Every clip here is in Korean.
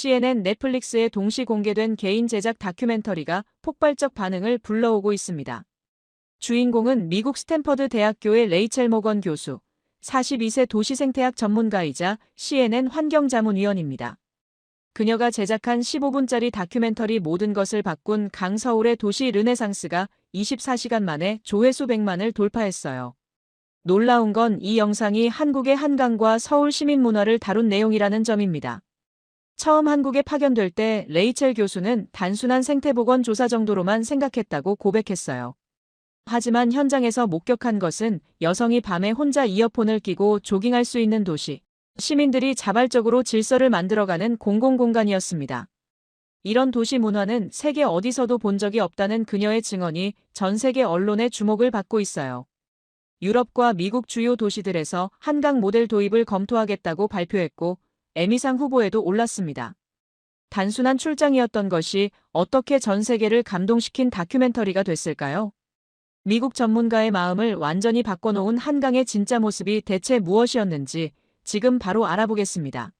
CNN, 넷플릭스에 동시 공개된 개인 제작 다큐멘터리가 폭발적 반응을 불러오고 있습니다. 주인공은 미국 스탠퍼드 대학교의 레이첼 모건 교수, 42세 도시생태학 전문가이자 CNN 환경자문위원입니다. 그녀가 제작한 15분짜리 다큐멘터리 모든 것을 바꾼 강서울의 도시 르네상스가 24시간 만에 조회수 100만을 돌파했어요. 놀라운 건 이 영상이 한국의 한강과 서울 시민 문화를 다룬 내용이라는 점입니다. 처음 한국에 파견될 때 레이첼 교수는 단순한 생태보건 조사 정도로만 생각했다고 고백했어요. 하지만 현장에서 목격한 것은 여성이 밤에 혼자 이어폰을 끼고 조깅할 수 있는 도시, 시민들이 자발적으로 질서를 만들어가는 공공공간이었습니다. 이런 도시 문화는 세계 어디서도 본 적이 없다는 그녀의 증언이 전 세계 언론의 주목을 받고 있어요. 유럽과 미국 주요 도시들에서 한강 모델 도입을 검토하겠다고 발표했고 에미상 후보에도 올랐습니다. 단순한 출장이었던 것이 어떻게 전 세계를 감동시킨 다큐멘터리가 됐을까요? 미국 전문가의 마음을 완전히 바꿔놓은 한강의 진짜 모습이 대체 무엇이었는지 지금 바로 알아보겠습니다.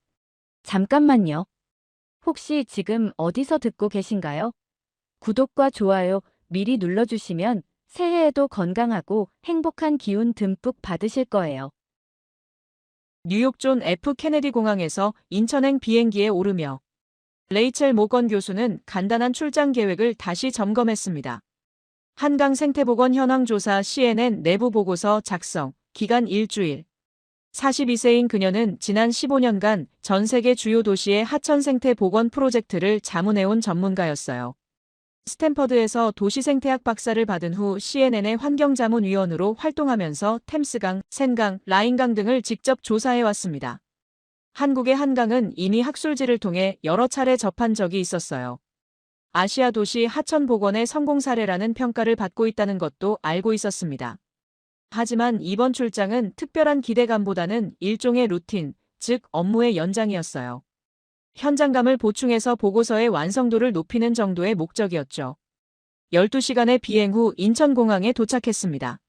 잠깐만요. 혹시 지금 어디서 듣고 계신가요? 구독과 좋아요 미리 눌러주시면 새해에도 건강하고 행복한 기운 듬뿍 받으실 거예요. 뉴욕 존 F 케네디 공항에서 인천행 비행기에 오르며 레이첼 모건 교수는 간단한 출장 계획을 다시 점검했습니다. 한강 생태보건 현황 조사 CNN 내부 보고서 작성, 기간 일주일. 42세인 그녀는 지난 15년간 전 세계 주요 도시의 하천 생태 보건 프로젝트를 자문해온 전문가였어요. 스탠퍼드에서 도시생태학 박사를 받은 후 CNN의 환경자문위원으로 활동하면서 템스강, 센강, 라인강 등을 직접 조사해왔습니다. 한국의 한강은 이미 학술지를 통해 여러 차례 접한 적이 있었어요. 아시아 도시 하천 복원의 성공 사례라는 평가를 받고 있다는 것도 알고 있었습니다. 하지만 이번 출장은 특별한 기대감보다는 일종의 루틴, 즉 업무의 연장이었어요. 현장감을 보충해서 보고서의 완성도를 높이는 정도의 목적이었죠. 12시간의 비행 후 인천공항에 도착했습니다.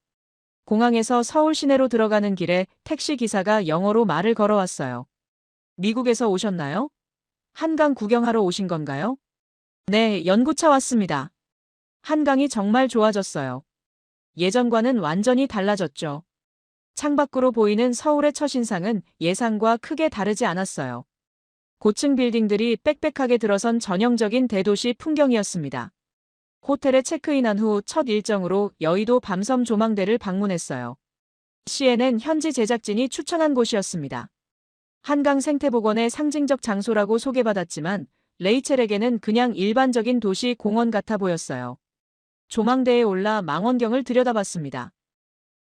공항에서 서울 시내로 들어가는 길에 택시 기사가 영어로 말을 걸어왔어요. 미국에서 오셨나요? 한강 구경하러 오신 건가요? 네, 연구차 왔습니다. 한강이 정말 좋아졌어요. 예전과는 완전히 달라졌죠. 창밖으로 보이는 서울의 첫인상은 예상과 크게 다르지 않았어요. 고층 빌딩들이 빽빽하게 들어선 전형적인 대도시 풍경이었습니다. 호텔에 체크인한 후 첫 일정으로 여의도 밤섬 조망대를 방문했어요. CNN 현지 제작진이 추천한 곳이었습니다. 한강 생태복원의 상징적 장소라고 소개받았지만 레이첼에게는 그냥 일반적인 도시 공원 같아 보였어요. 조망대에 올라 망원경을 들여다봤습니다.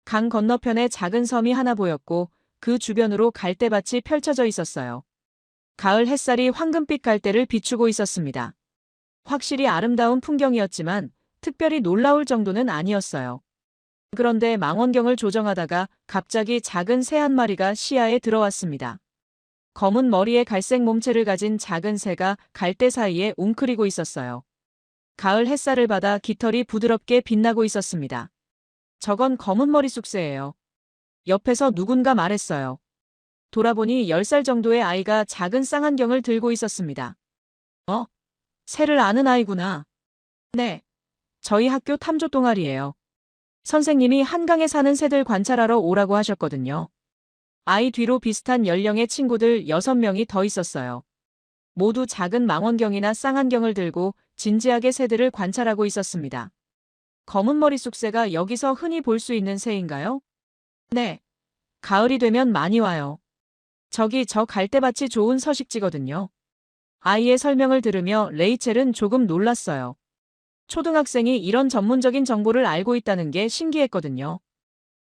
강 건너편에 작은 섬이 하나 보였고 그 주변으로 갈대밭이 펼쳐져 있었어요. 가을 햇살이 황금빛 갈대를 비추고 있었습니다. 확실히 아름다운 풍경이었지만 특별히 놀라울 정도는 아니었어요. 그런데 망원경을 조정하다가 갑자기 작은 새 한 마리가 시야에 들어왔습니다. 검은 머리에 갈색 몸체를 가진 작은 새가 갈대 사이에 웅크리고 있었어요. 가을 햇살을 받아 깃털이 부드럽게 빛나고 있었습니다. 저건 검은 머리 쑥새예요. 옆에서 누군가 말했어요. 돌아보니 10살 정도의 아이가 작은 쌍안경을 들고 있었습니다. 새를 아는 아이구나. 네. 저희 학교 탐조 동아리예요. 선생님이 한강에 사는 새들 관찰하러 오라고 하셨거든요. 아이 뒤로 비슷한 연령의 친구들 6명이 더 있었어요. 모두 작은 망원경이나 쌍안경을 들고 진지하게 새들을 관찰하고 있었습니다. 검은 머리 쑥새가 여기서 흔히 볼 수 있는 새인가요? 네. 가을이 되면 많이 와요. 저기 저 갈대밭이 좋은 서식지거든요. 아이의 설명을 들으며 레이첼은 조금 놀랐어요. 초등학생이 이런 전문적인 정보를 알고 있다는 게 신기했거든요.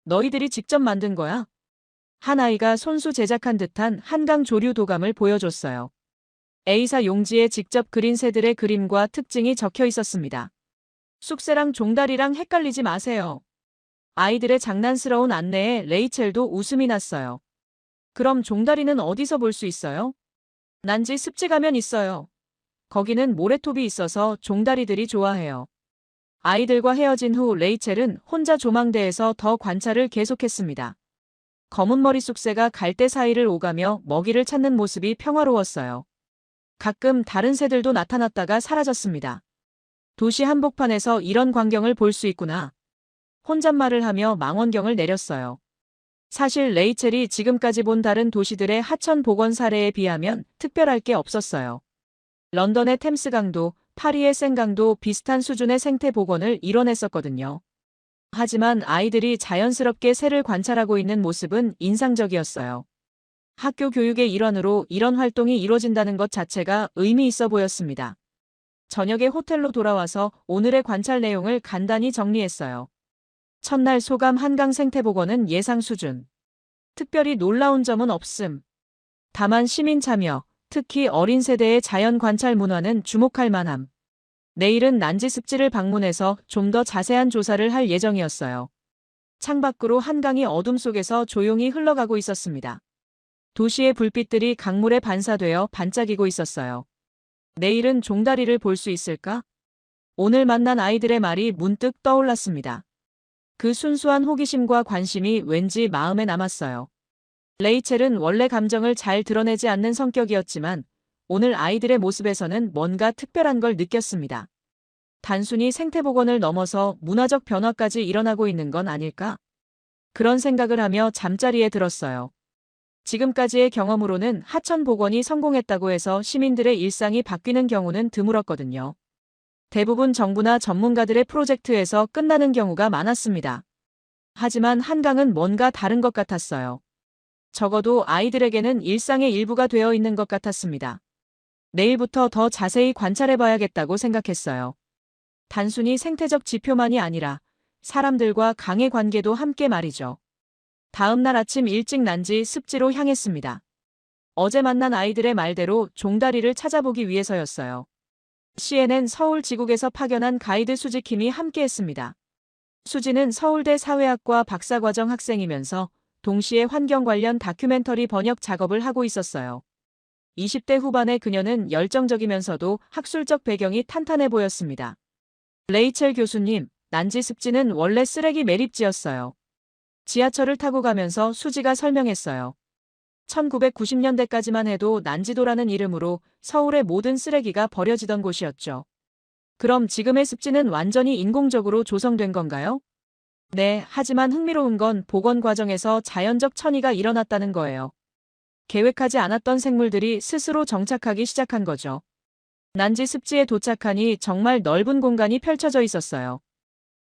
너희들이 직접 만든 거야? 한 아이가 손수 제작한 듯한 한강 조류 도감을 보여줬어요. A사 용지에 직접 그린 새들의 그림과 특징이 적혀 있었습니다. 쑥새랑 종다리랑 헷갈리지 마세요. 아이들의 장난스러운 안내에 레이첼도 웃음이 났어요. 그럼 종다리는 어디서 볼 수 있어요? 난지 습지 가면 있어요. 거기는 모래톱이 있어서 종다리들이 좋아해요. 아이들과 헤어진 후 레이첼은 혼자 조망대에서 더 관찰을 계속했습니다. 검은 머리 쑥새가 갈대 사이를 오가며 먹이를 찾는 모습이 평화로웠어요. 가끔 다른 새들도 나타났다가 사라졌습니다. 도시 한복판에서 이런 광경을 볼 수 있구나. 혼잣말을 하며 망원경을 내렸어요. 사실 레이첼이 지금까지 본 다른 도시들의 하천 복원 사례에 비하면 특별할 게 없었어요. 런던의 템스강도, 파리의 센강도 비슷한 수준의 생태 복원을 이뤄냈었거든요. 하지만 아이들이 자연스럽게 새를 관찰하고 있는 모습은 인상적이었어요. 학교 교육의 일환으로 이런 활동이 이루어진다는 것 자체가 의미 있어 보였습니다. 저녁에 호텔로 돌아와서 오늘의 관찰 내용을 간단히 정리했어요. 첫날 소감 한강 생태복원은 예상 수준. 특별히 놀라운 점은 없음. 다만 시민 참여, 특히 어린 세대의 자연 관찰 문화는 주목할 만함. 내일은 난지 습지를 방문해서 좀 더 자세한 조사를 할 예정이었어요. 창밖으로 한강이 어둠 속에서 조용히 흘러가고 있었습니다. 도시의 불빛들이 강물에 반사되어 반짝이고 있었어요. 내일은 종다리를 볼 수 있을까? 오늘 만난 아이들의 말이 문득 떠올랐습니다. 그 순수한 호기심과 관심이 왠지 마음에 남았어요. 레이첼은 원래 감정을 잘 드러내지 않는 성격이었지만 오늘 아이들의 모습에서는 뭔가 특별한 걸 느꼈습니다. 단순히 생태복원을 넘어서 문화적 변화까지 일어나고 있는 건 아닐까? 그런 생각을 하며 잠자리에 들었어요. 지금까지의 경험으로는 하천 복원이 성공했다고 해서 시민들의 일상이 바뀌는 경우는 드물었거든요. 대부분 정부나 전문가들의 프로젝트에서 끝나는 경우가 많았습니다. 하지만 한강은 뭔가 다른 것 같았어요. 적어도 아이들에게는 일상의 일부가 되어 있는 것 같았습니다. 내일부터 더 자세히 관찰해봐야겠다고 생각했어요. 단순히 생태적 지표만이 아니라 사람들과 강의 관계도 함께 말이죠. 다음 날 아침 일찍 난지 습지로 향했습니다. 어제 만난 아이들의 말대로 종다리를 찾아보기 위해서였어요. CNN 서울 지국에서 파견한 가이드 수지킴이 함께했습니다. 수지는 서울대 사회학과 박사과정 학생이면서 동시에 환경 관련 다큐멘터리 번역 작업을 하고 있었어요. 20대 후반의 그녀는 열정적이면서도 학술적 배경이 탄탄해 보였습니다. 레이첼 교수님, 난지 습지는 원래 쓰레기 매립지였어요. 지하철을 타고 가면서 수지가 설명했어요. 1990년대까지만 해도 난지도라는 이름으로 서울의 모든 쓰레기가 버려지던 곳이었죠. 그럼 지금의 습지는 완전히 인공적으로 조성된 건가요? 네, 하지만 흥미로운 건 복원 과정에서 자연적 천이가 일어났다는 거예요. 계획하지 않았던 생물들이 스스로 정착하기 시작한 거죠. 난지 습지에 도착하니 정말 넓은 공간이 펼쳐져 있었어요.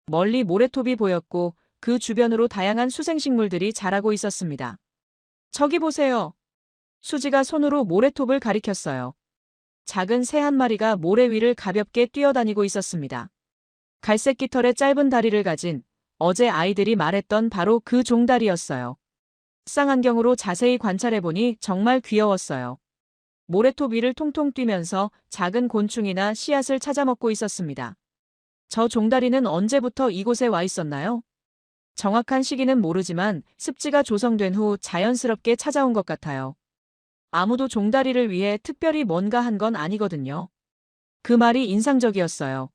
멀리 모래톱이 보였고 그 주변으로 다양한 수생식물들이 자라고 있었습니다. 저기 보세요. 수지가 손으로 모래톱을 가리켰어요. 작은 새 한 마리가 모래 위를 가볍게 뛰어다니고 있었습니다. 갈색 깃털의 짧은 다리를 가진 어제 아이들이 말했던 바로 그 종다리였어요. 쌍안경으로 자세히 관찰해보니 정말 귀여웠어요. 모래톱 위를 통통 뛰면서 작은 곤충이나 씨앗을 찾아먹고 있었습니다. 저 종다리는 언제부터 이곳에 와 있었나요? 정확한 시기는 모르지만 습지가 조성된 후 자연스럽게 찾아온 것 같아요. 아무도 종다리를 위해 특별히 뭔가 한 건 아니거든요. 그 말이 인상적이었어요.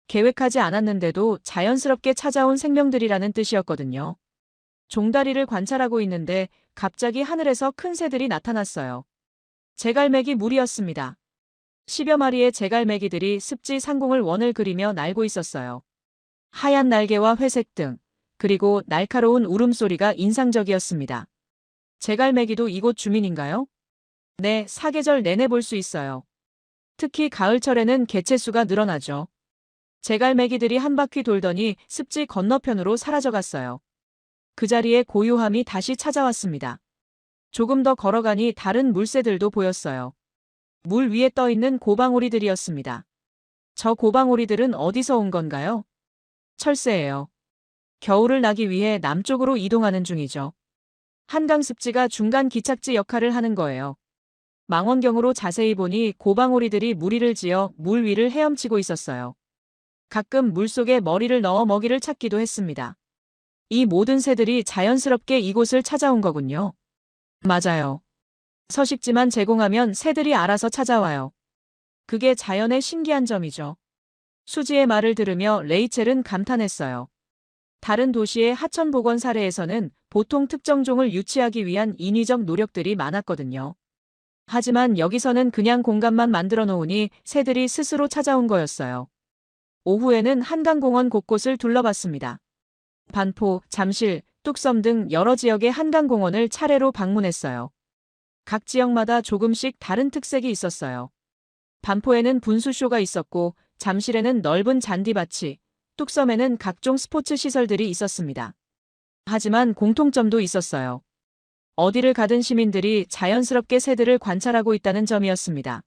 계획하지 않았는데도 자연스럽게 찾아온 생명들이라는 뜻이었거든요. 종다리를 관찰하고 있는데 갑자기 하늘에서 큰 새들이 나타났어요. 제갈매기 무리였습니다. 10여 마리의 제갈매기들이 습지 상공을 원을 그리며 날고 있었어요. 하얀 날개와 회색 등, 그리고 날카로운 울음소리가 인상적이었습니다. 제갈매기도 이곳 주민인가요? 네, 사계절 내내 볼 수 있어요. 특히 가을철에는 개체수가 늘어나죠. 제갈매기들이 한 바퀴 돌더니 습지 건너편으로 사라져갔어요. 그 자리에 고요함이 다시 찾아왔습니다. 조금 더 걸어가니 다른 물새들도 보였어요. 물 위에 떠 있는 고방오리들이었습니다. 저 고방오리들은 어디서 온 건가요? 철새예요. 겨울을 나기 위해 남쪽으로 이동하는 중이죠. 한강 습지가 중간 기착지 역할을 하는 거예요. 망원경으로 자세히 보니 고방오리들이 무리를 지어 물 위를 헤엄치고 있었어요. 가끔 물속에 머리를 넣어 먹이를 찾기도 했습니다. 이 모든 새들이 자연스럽게 이곳을 찾아온 거군요. 맞아요. 서식지만 제공하면 새들이 알아서 찾아와요. 그게 자연의 신기한 점이죠. 수지의 말을 들으며 레이첼은 감탄했어요. 다른 도시의 하천 복원 사례에서는 보통 특정 종을 유치하기 위한 인위적 노력들이 많았거든요. 하지만 여기서는 그냥 공간만 만들어 놓으니 새들이 스스로 찾아온 거였어요. 오후에는 한강공원 곳곳을 둘러봤습니다. 반포, 잠실, 뚝섬 등 여러 지역의 한강공원을 차례로 방문했어요. 각 지역마다 조금씩 다른 특색이 있었어요. 반포에는 분수쇼가 있었고, 잠실에는 넓은 잔디밭이, 뚝섬에는 각종 스포츠 시설들이 있었습니다. 하지만 공통점도 있었어요. 어디를 가든 시민들이 자연스럽게 새들을 관찰하고 있다는 점이었습니다.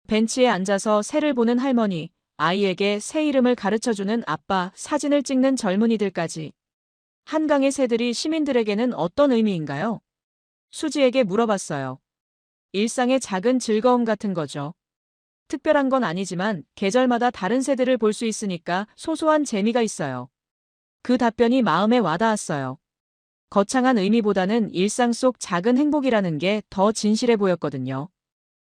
벤치에 앉아서 새를 보는 할머니, 아이에게 새 이름을 가르쳐주는 아빠, 사진을 찍는 젊은이들까지. 한강의 새들이 시민들에게는 어떤 의미인가요? 수지에게 물어봤어요. 일상의 작은 즐거움 같은 거죠. 특별한 건 아니지만 계절마다 다른 새들을 볼 수 있으니까 소소한 재미가 있어요. 그 답변이 마음에 와닿았어요. 거창한 의미보다는 일상 속 작은 행복이라는 게 더 진실해 보였거든요.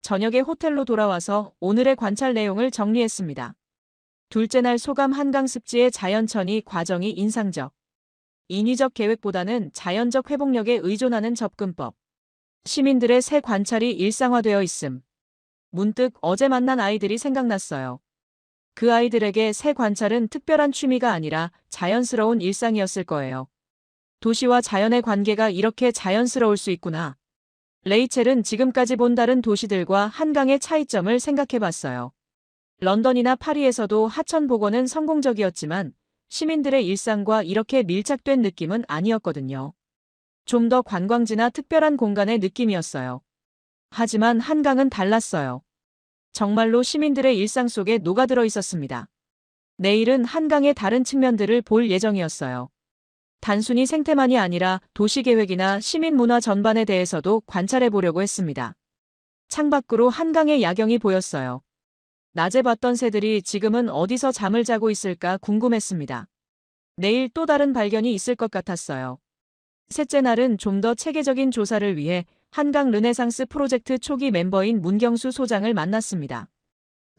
저녁에 호텔로 돌아와서 오늘의 관찰 내용을 정리했습니다. 둘째 날 소감 한강 습지의 자연천이 과정이 인상적. 인위적 계획보다는 자연적 회복력에 의존하는 접근법. 시민들의 새 관찰이 일상화되어 있음. 문득 어제 만난 아이들이 생각났어요. 그 아이들에게 새 관찰은 특별한 취미가 아니라 자연스러운 일상이었을 거예요. 도시와 자연의 관계가 이렇게 자연스러울 수 있구나. 레이첼은 지금까지 본 다른 도시들과 한강의 차이점을 생각해 봤어요. 런던이나 파리에서도 하천 복원은 성공적이었지만 시민들의 일상과 이렇게 밀착된 느낌은 아니었거든요. 좀 더 관광지나 특별한 공간의 느낌이었어요. 하지만 한강은 달랐어요. 정말로 시민들의 일상 속에 녹아들어 있었습니다. 내일은 한강의 다른 측면들을 볼 예정이었어요. 단순히 생태만이 아니라 도시계획이나 시민문화 전반에 대해서도 관찰해 보려고 했습니다. 창밖으로 한강의 야경이 보였어요. 낮에 봤던 새들이 지금은 어디서 잠을 자고 있을까 궁금했습니다. 내일 또 다른 발견이 있을 것 같았어요. 셋째 날은 좀 더 체계적인 조사를 위해 한강 르네상스 프로젝트 초기 멤버인 문경수 소장을 만났습니다.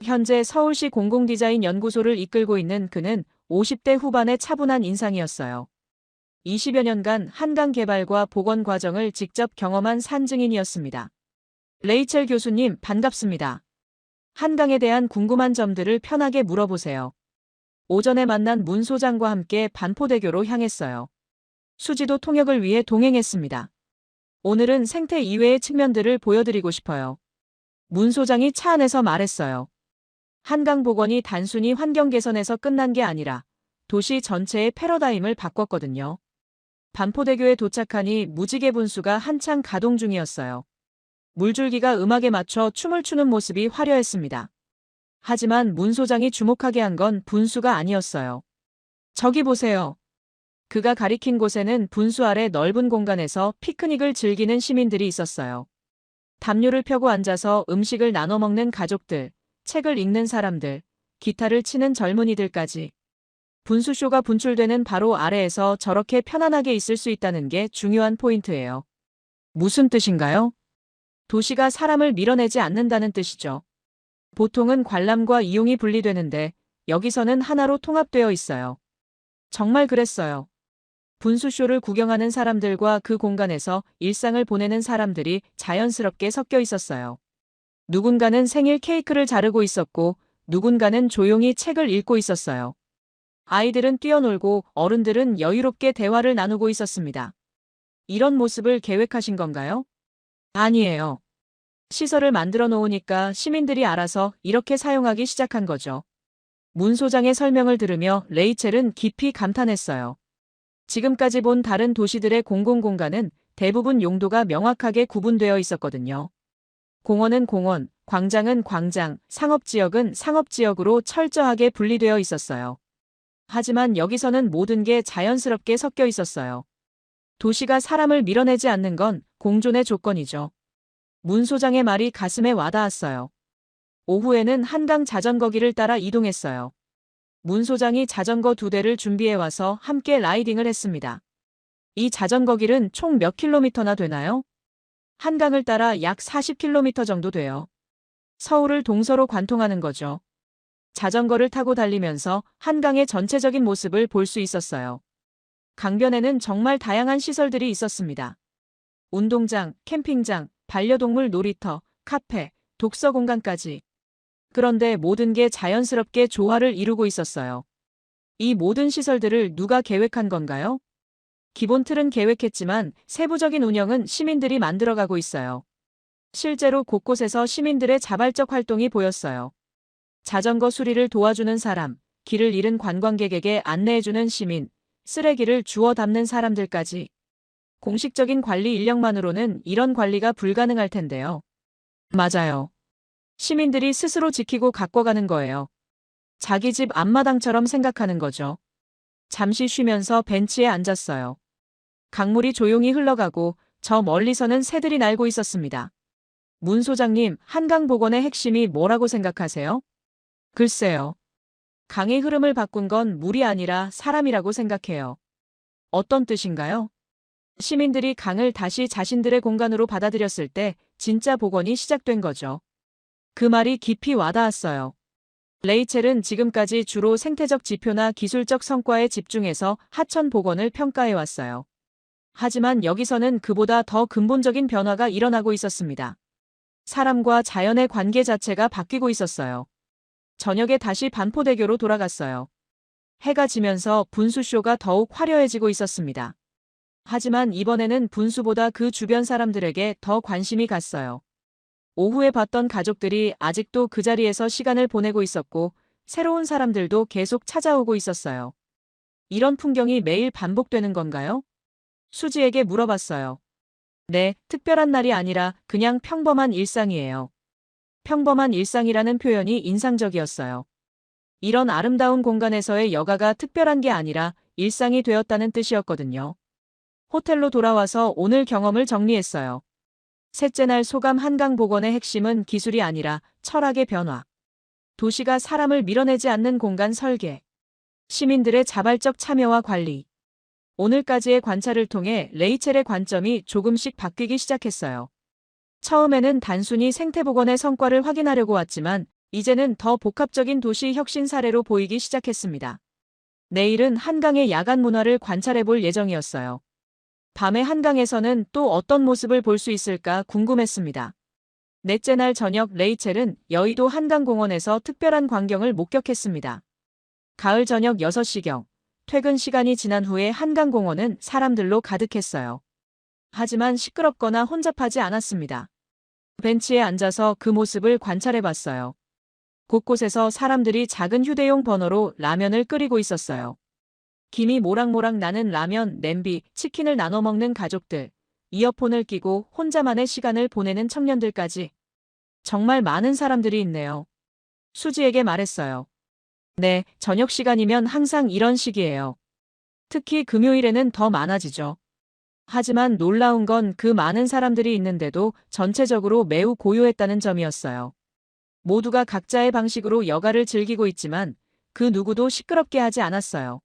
현재 서울시 공공디자인 연구소를 이끌고 있는 그는 50대 후반의 차분한 인상이었어요. 20여 년간 한강 개발과 복원 과정을 직접 경험한 산증인이었습니다. 레이첼 교수님, 반갑습니다. 한강에 대한 궁금한 점들을 편하게 물어보세요. 오전에 만난 문 소장과 함께 반포대교로 향했어요. 수지도 통역을 위해 동행했습니다. 오늘은 생태 이외의 측면들을 보여드리고 싶어요. 문 소장이 차 안에서 말했어요. 한강 복원이 단순히 환경 개선에서 끝난 게 아니라 도시 전체의 패러다임을 바꿨거든요. 반포대교에 도착하니 무지개 분수가 한창 가동 중이었어요. 물줄기가 음악에 맞춰 춤을 추는 모습이 화려했습니다. 하지만 문 소장이 주목하게 한 건 분수가 아니었어요. 저기 보세요. 그가 가리킨 곳에는 분수 아래 넓은 공간에서 피크닉을 즐기는 시민들이 있었어요. 담요를 펴고 앉아서 음식을 나눠 먹는 가족들, 책을 읽는 사람들, 기타를 치는 젊은이들까지. 분수쇼가 분출되는 바로 아래에서 저렇게 편안하게 있을 수 있다는 게 중요한 포인트예요. 무슨 뜻인가요? 도시가 사람을 밀어내지 않는다는 뜻이죠. 보통은 관람과 이용이 분리되는데 여기서는 하나로 통합되어 있어요. 정말 그랬어요. 분수쇼를 구경하는 사람들과 그 공간에서 일상을 보내는 사람들이 자연스럽게 섞여 있었어요. 누군가는 생일 케이크를 자르고 있었고 누군가는 조용히 책을 읽고 있었어요. 아이들은 뛰어놀고 어른들은 여유롭게 대화를 나누고 있었습니다. 이런 모습을 계획하신 건가요? 아니에요. 시설을 만들어 놓으니까 시민들이 알아서 이렇게 사용하기 시작한 거죠. 문 소장의 설명을 들으며 레이첼은 깊이 감탄했어요. 지금까지 본 다른 도시들의 공공공간은 대부분 용도가 명확하게 구분되어 있었거든요. 공원은 공원, 광장은 광장, 상업지역은 상업지역으로 철저하게 분리되어 있었어요. 하지만 여기서는 모든 게 자연스럽게 섞여 있었어요. 도시가 사람을 밀어내지 않는 건 공존의 조건이죠. 문 소장의 말이 가슴에 와닿았어요. 오후에는 한강 자전거길을 따라 이동했어요. 문 소장이 자전거 2대를 준비해 와서 함께 라이딩을 했습니다. 이 자전거 길은 총 몇 킬로미터나 되나요? 한강을 따라 약 40km 정도 돼요. 서울을 동서로 관통하는 거죠. 자전거를 타고 달리면서 한강의 전체적인 모습을 볼 수 있었어요. 강변에는 정말 다양한 시설들이 있었습니다. 운동장, 캠핑장, 반려동물 놀이터, 카페, 독서 공간까지. 그런데 모든 게 자연스럽게 조화를 이루고 있었어요. 이 모든 시설들을 누가 계획한 건가요? 기본 틀은 계획했지만 세부적인 운영은 시민들이 만들어가고 있어요. 실제로 곳곳에서 시민들의 자발적 활동이 보였어요. 자전거 수리를 도와주는 사람, 길을 잃은 관광객에게 안내해주는 시민, 쓰레기를 주워 담는 사람들까지. 공식적인 관리 인력만으로는 이런 관리가 불가능할 텐데요. 맞아요. 시민들이 스스로 지키고 가꿔가는 거예요. 자기 집 앞마당처럼 생각하는 거죠. 잠시 쉬면서 벤치에 앉았어요. 강물이 조용히 흘러가고 저 멀리서는 새들이 날고 있었습니다. 문 소장님, 한강복원의 핵심이 뭐라고 생각하세요? 글쎄요. 강의 흐름을 바꾼 건 물이 아니라 사람이라고 생각해요. 어떤 뜻인가요? 시민들이 강을 다시 자신들의 공간으로 받아들였을 때 진짜 복원이 시작된 거죠. 그 말이 깊이 와닿았어요. 레이첼은 지금까지 주로 생태적 지표나 기술적 성과에 집중해서 하천 복원을 평가해왔어요. 하지만 여기서는 그보다 더 근본적인 변화가 일어나고 있었습니다. 사람과 자연의 관계 자체가 바뀌고 있었어요. 저녁에 다시 반포대교로 돌아갔어요. 해가 지면서 분수쇼가 더욱 화려해지고 있었습니다. 하지만 이번에는 분수보다 그 주변 사람들에게 더 관심이 갔어요. 오후에 봤던 가족들이 아직도 그 자리에서 시간을 보내고 있었고, 새로운 사람들도 계속 찾아오고 있었어요. 이런 풍경이 매일 반복되는 건가요? 수지에게 물어봤어요. 네, 특별한 날이 아니라 그냥 평범한 일상이에요. 평범한 일상이라는 표현이 인상적이었어요. 이런 아름다운 공간에서의 여가가 특별한 게 아니라 일상이 되었다는 뜻이었거든요. 호텔로 돌아와서 오늘 경험을 정리했어요. 셋째 날 소감 한강복원의 핵심은 기술이 아니라 철학의 변화. 도시가 사람을 밀어내지 않는 공간 설계. 시민들의 자발적 참여와 관리. 오늘까지의 관찰을 통해 레이첼의 관점이 조금씩 바뀌기 시작했어요. 처음에는 단순히 생태복원의 성과를 확인하려고 왔지만 이제는 더 복합적인 도시 혁신 사례로 보이기 시작했습니다. 내일은 한강의 야간 문화를 관찰해 볼 예정이었어요. 밤에 한강에서는 또 어떤 모습을 볼 수 있을까 궁금했습니다. 넷째 날 저녁 레이첼은 여의도 한강공원에서 특별한 광경을 목격했습니다. 가을 저녁 6시경, 퇴근 시간이 지난 후에 한강공원은 사람들로 가득했어요. 하지만 시끄럽거나 혼잡하지 않았습니다. 벤치에 앉아서 그 모습을 관찰해 봤어요. 곳곳에서 사람들이 작은 휴대용 버너로 라면을 끓이고 있었어요. 김이 모락모락 나는 라면, 냄비, 치킨을 나눠 먹는 가족들, 이어폰을 끼고 혼자만의 시간을 보내는 청년들까지. 정말 많은 사람들이 있네요. 수지에게 말했어요. 네, 저녁 시간이면 항상 이런 시기예요. 특히 금요일에는 더 많아지죠. 하지만 놀라운 건 그 많은 사람들이 있는데도 전체적으로 매우 고요했다는 점이었어요. 모두가 각자의 방식으로 여가를 즐기고 있지만 그 누구도 시끄럽게 하지 않았어요.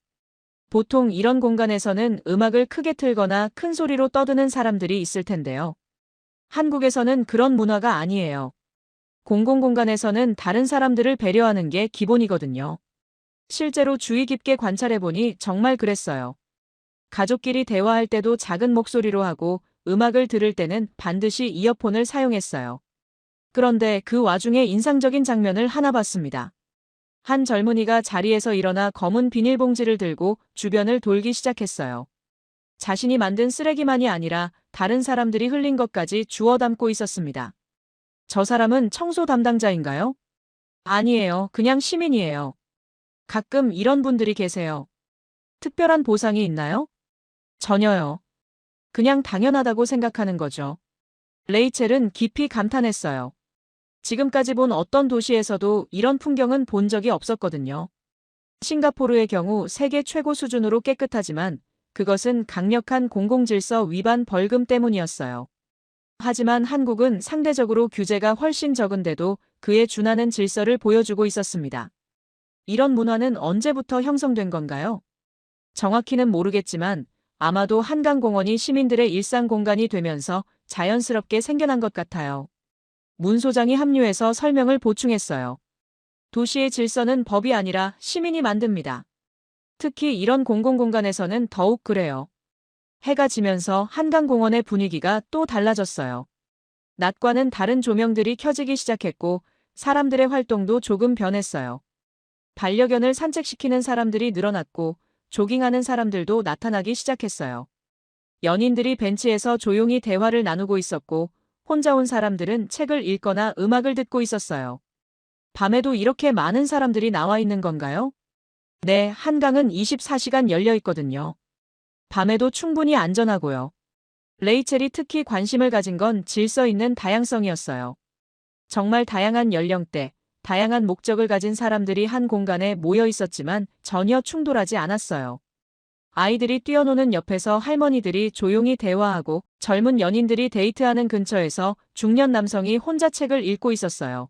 보통 이런 공간에서는 음악을 크게 틀거나 큰 소리로 떠드는 사람들이 있을 텐데요. 한국에서는 그런 문화가 아니에요. 공공공간에서는 다른 사람들을 배려하는 게 기본이거든요. 실제로 주의 깊게 관찰해보니 정말 그랬어요. 가족끼리 대화할 때도 작은 목소리로 하고 음악을 들을 때는 반드시 이어폰을 사용했어요. 그런데 그 와중에 인상적인 장면을 하나 봤습니다. 한 젊은이가 자리에서 일어나 검은 비닐봉지를 들고 주변을 돌기 시작했어요. 자신이 만든 쓰레기만이 아니라 다른 사람들이 흘린 것까지 주워 담고 있었습니다. 저 사람은 청소 담당자인가요? 아니에요. 그냥 시민이에요. 가끔 이런 분들이 계세요. 특별한 보상이 있나요? 전혀요. 그냥 당연하다고 생각하는 거죠. 레이첼은 깊이 감탄했어요. 지금까지 본 어떤 도시에서도 이런 풍경은 본 적이 없었거든요. 싱가포르의 경우 세계 최고 수준으로 깨끗하지만 그것은 강력한 공공질서 위반 벌금 때문이었어요. 하지만 한국은 상대적으로 규제가 훨씬 적은데도 그에 준하는 질서를 보여주고 있었습니다. 이런 문화는 언제부터 형성된 건가요? 정확히는 모르겠지만 아마도 한강공원이 시민들의 일상 공간이 되면서 자연스럽게 생겨난 것 같아요. 문 소장이 합류해서 설명을 보충했어요. 도시의 질서는 법이 아니라 시민이 만듭니다. 특히 이런 공공공간에서는 더욱 그래요. 해가 지면서 한강공원의 분위기가 또 달라졌어요. 낮과는 다른 조명들이 켜지기 시작했고 사람들의 활동도 조금 변했어요. 반려견을 산책시키는 사람들이 늘어났고 조깅하는 사람들도 나타나기 시작했어요. 연인들이 벤치에서 조용히 대화를 나누고 있었고 혼자 온 사람들은 책을 읽거나 음악을 듣고 있었어요. 밤에도 이렇게 많은 사람들이 나와 있는 건가요? 네, 한강은 24시간 열려 있거든요. 밤에도 충분히 안전하고요. 레이첼이 특히 관심을 가진 건 질서 있는 다양성이었어요. 정말 다양한 연령대, 다양한 목적을 가진 사람들이 한 공간에 모여 있었지만 전혀 충돌하지 않았어요. 아이들이 뛰어노는 옆에서 할머니들이 조용히 대화하고 젊은 연인들이 데이트하는 근처에서 중년 남성이 혼자 책을 읽고 있었어요.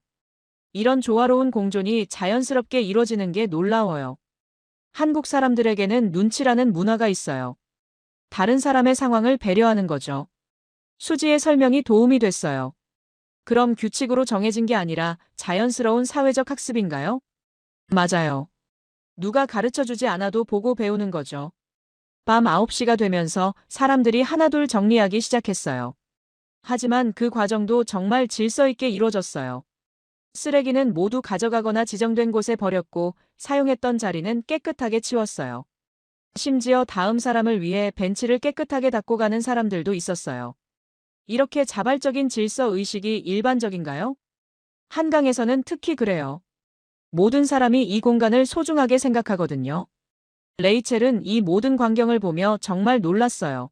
이런 조화로운 공존이 자연스럽게 이루어지는 게 놀라워요. 한국 사람들에게는 눈치라는 문화가 있어요. 다른 사람의 상황을 배려하는 거죠. 수지의 설명이 도움이 됐어요. 그럼 규칙으로 정해진 게 아니라 자연스러운 사회적 학습인가요? 맞아요. 누가 가르쳐 주지 않아도 보고 배우는 거죠. 밤 9시가 되면서 사람들이 하나둘 정리하기 시작했어요. 하지만 그 과정도 정말 질서 있게 이루어졌어요. 쓰레기는 모두 가져가거나 지정된 곳에 버렸고 사용했던 자리는 깨끗하게 치웠어요. 심지어 다음 사람을 위해 벤치를 깨끗하게 닦고 가는 사람들도 있었어요. 이렇게 자발적인 질서 의식이 일반적인가요? 한강에서는 특히 그래요. 모든 사람이 이 공간을 소중하게 생각하거든요. 레이첼은 이 모든 광경을 보며 정말 놀랐어요.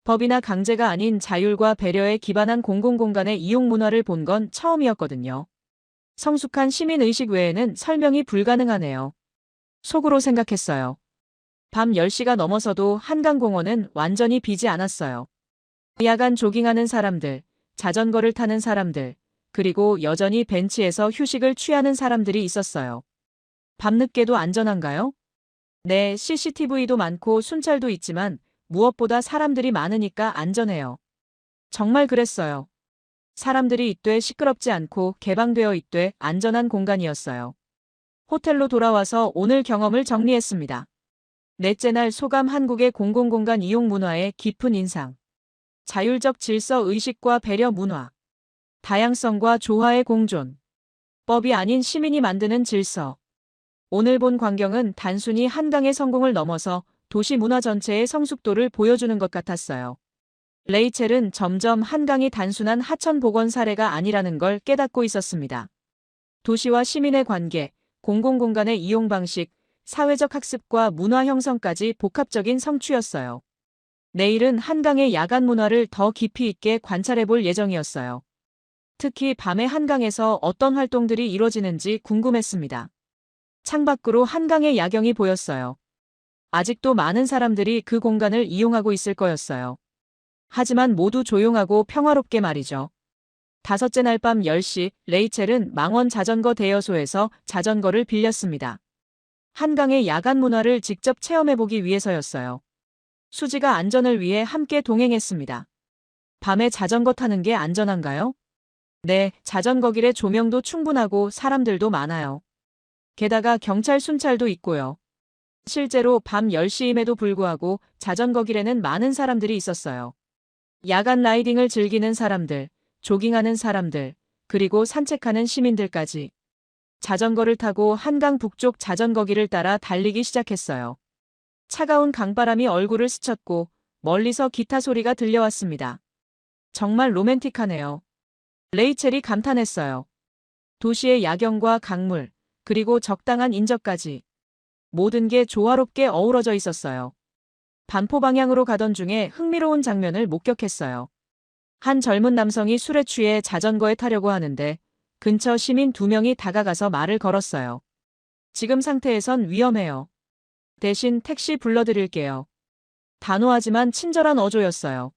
법이나 강제가 아닌 자율과 배려에 기반한 공공공간의 이용 문화를 본 건 처음이었거든요. 성숙한 시민의식 외에는 설명이 불가능하네요. 속으로 생각했어요. 밤 10시가 넘어서도 한강공원은 완전히 비지 않았어요. 야간 조깅하는 사람들, 자전거를 타는 사람들, 그리고 여전히 벤치에서 휴식을 취하는 사람들이 있었어요. 밤늦게도 안전한가요? 네, CCTV도 많고 순찰도 있지만 무엇보다 사람들이 많으니까 안전해요. 정말 그랬어요. 사람들이 있되 시끄럽지 않고 개방되어 있되 안전한 공간이었어요. 호텔로 돌아와서 오늘 경험을 정리했습니다. 넷째 날 소감 한국의 공공공간 이용 문화의 깊은 인상. 자율적 질서 의식과 배려 문화. 다양성과 조화의 공존. 법이 아닌 시민이 만드는 질서. 오늘 본 광경은 단순히 한강의 성공을 넘어서 도시 문화 전체의 성숙도를 보여주는 것 같았어요. 레이첼은 점점 한강이 단순한 하천 복원 사례가 아니라는 걸 깨닫고 있었습니다. 도시와 시민의 관계, 공공공간의 이용 방식, 사회적 학습과 문화 형성까지 복합적인 성취였어요. 내일은 한강의 야간 문화를 더 깊이 있게 관찰해 볼 예정이었어요. 특히 밤에 한강에서 어떤 활동들이 이루어지는지 궁금했습니다. 창밖으로 한강의 야경이 보였어요. 아직도 많은 사람들이 그 공간을 이용하고 있을 거였어요. 하지만 모두 조용하고 평화롭게 말이죠. 다섯째 날 밤 10시, 레이첼은 망원 자전거 대여소에서 자전거를 빌렸습니다. 한강의 야간 문화를 직접 체험해보기 위해서였어요. 수지가 안전을 위해 함께 동행했습니다. 밤에 자전거 타는 게 안전한가요? 네, 자전거길의 조명도 충분하고 사람들도 많아요. 게다가 경찰 순찰도 있고요. 실제로 밤 10시임에도 불구하고 자전거길에는 많은 사람들이 있었어요. 야간 라이딩을 즐기는 사람들, 조깅하는 사람들, 그리고 산책하는 시민들까지. 자전거를 타고 한강 북쪽 자전거길을 따라 달리기 시작했어요. 차가운 강바람이 얼굴을 스쳤고 멀리서 기타 소리가 들려왔습니다. 정말 로맨틱하네요. 레이첼이 감탄했어요. 도시의 야경과 강물, 그리고 적당한 인적까지. 모든 게 조화롭게 어우러져 있었어요. 반포 방향으로 가던 중에 흥미로운 장면을 목격했어요. 한 젊은 남성이 술에 취해 자전거에 타려고 하는데 근처 시민 2명이 다가가서 말을 걸었어요. 지금 상태에선 위험해요. 대신 택시 불러드릴게요. 단호하지만 친절한 어조였어요.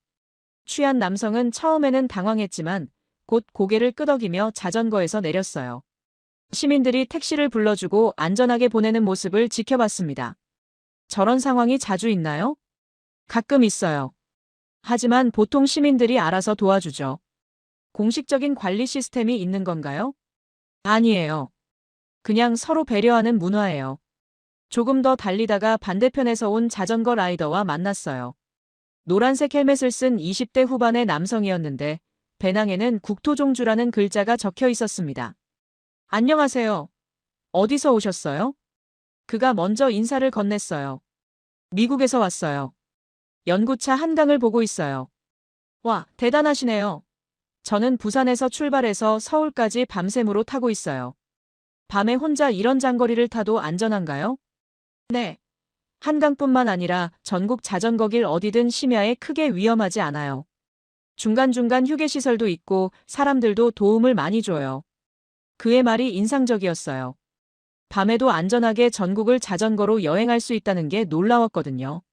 취한 남성은 처음에는 당황했지만 곧 고개를 끄덕이며 자전거에서 내렸어요. 시민들이 택시를 불러주고 안전하게 보내는 모습을 지켜봤습니다. 저런 상황이 자주 있나요? 가끔 있어요. 하지만 보통 시민들이 알아서 도와주죠. 공식적인 관리 시스템이 있는 건가요? 아니에요. 그냥 서로 배려하는 문화예요. 조금 더 달리다가 반대편에서 온 자전거 라이더와 만났어요. 노란색 헬멧을 쓴 20대 후반의 남성이었는데 배낭에는 국토종주라는 글자가 적혀 있었습니다. 안녕하세요. 어디서 오셨어요? 그가 먼저 인사를 건넸어요. 미국에서 왔어요. 연구차 한강을 보고 있어요. 와, 대단하시네요. 저는 부산에서 출발해서 서울까지 밤샘으로 타고 있어요. 밤에 혼자 이런 장거리를 타도 안전한가요? 네. 한강뿐만 아니라 전국 자전거길 어디든 심야에 크게 위험하지 않아요. 중간중간 휴게시설도 있고 사람들도 도움을 많이 줘요. 그의 말이 인상적이었어요. 밤에도 안전하게 전국을 자전거로 여행할 수 있다는 게 놀라웠거든요.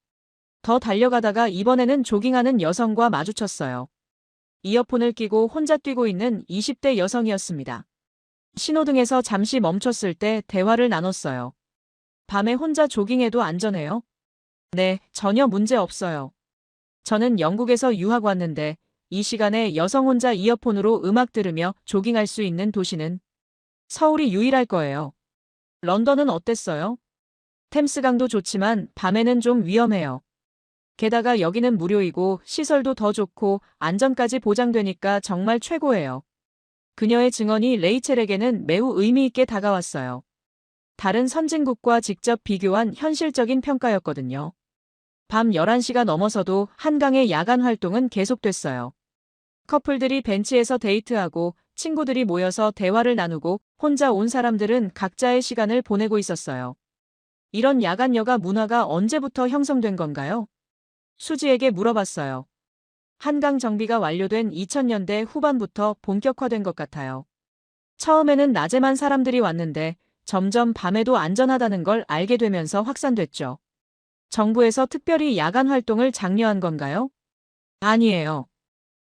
더 달려가다가 이번에는 조깅하는 여성과 마주쳤어요. 이어폰을 끼고 혼자 뛰고 있는 20대 여성이었습니다. 신호등에서 잠시 멈췄을 때 대화를 나눴어요. 밤에 혼자 조깅해도 안전해요? 네, 전혀 문제 없어요. 저는 영국에서 유학 왔는데 이 시간에 여성 혼자 이어폰으로 음악 들으며 조깅할 수 있는 도시는 서울이 유일할 거예요. 런던은 어땠어요? 템스강도 좋지만 밤에는 좀 위험해요. 게다가 여기는 무료이고 시설도 더 좋고 안전까지 보장되니까 정말 최고예요. 그녀의 증언이 레이첼에게는 매우 의미 있게 다가왔어요. 다른 선진국과 직접 비교한 현실적인 평가였거든요. 밤 11시가 넘어서도 한강의 야간 활동은 계속됐어요. 커플들이 벤치에서 데이트하고 친구들이 모여서 대화를 나누고 혼자 온 사람들은 각자의 시간을 보내고 있었어요. 이런 야간 여가 문화가 언제부터 형성된 건가요? 수지에게 물어봤어요. 한강 정비가 완료된 2000년대 후반부터 본격화된 것 같아요. 처음에는 낮에만 사람들이 왔는데 점점 밤에도 안전하다는 걸 알게 되면서 확산됐죠. 정부에서 특별히 야간 활동을 장려한 건가요? 아니에요.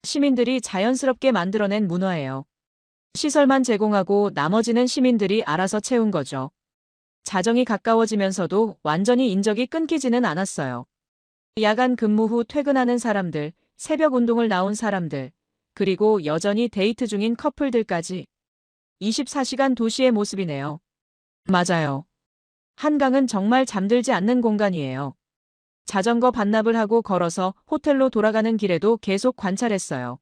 시민들이 자연스럽게 만들어낸 문화예요. 시설만 제공하고 나머지는 시민들이 알아서 채운 거죠. 자정이 가까워지면서도 완전히 인적이 끊기지는 않았어요. 야간 근무 후 퇴근하는 사람들, 새벽 운동을 나온 사람들, 그리고 여전히 데이트 중인 커플들까지 24시간 도시의 모습이네요. 맞아요. 한강은 정말 잠들지 않는 공간이에요. 자전거 반납을 하고 걸어서 호텔로 돌아가는 길에도 계속 관찰했어요.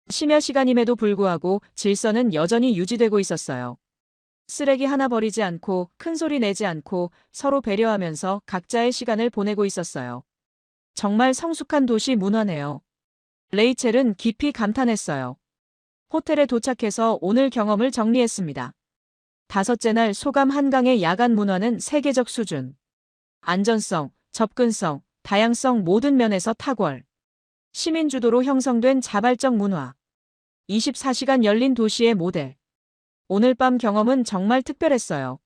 심야 시간임에도 불구하고 질서는 여전히 유지되고 있었어요. 쓰레기 하나 버리지 않고 큰 소리 내지 않고 서로 배려하면서 각자의 시간을 보내고 있었어요. 정말 성숙한 도시 문화네요. 레이첼은 깊이 감탄했어요. 호텔에 도착해서 오늘 경험을 정리했습니다. 5째 날 소감 한강의 야간 문화는 세계적 수준. 안전성, 접근성, 다양성 모든 면에서 탁월. 시민 주도로 형성된 자발적 문화. 24시간 열린 도시의 모델. 오늘 밤 경험은 정말 특별했어요.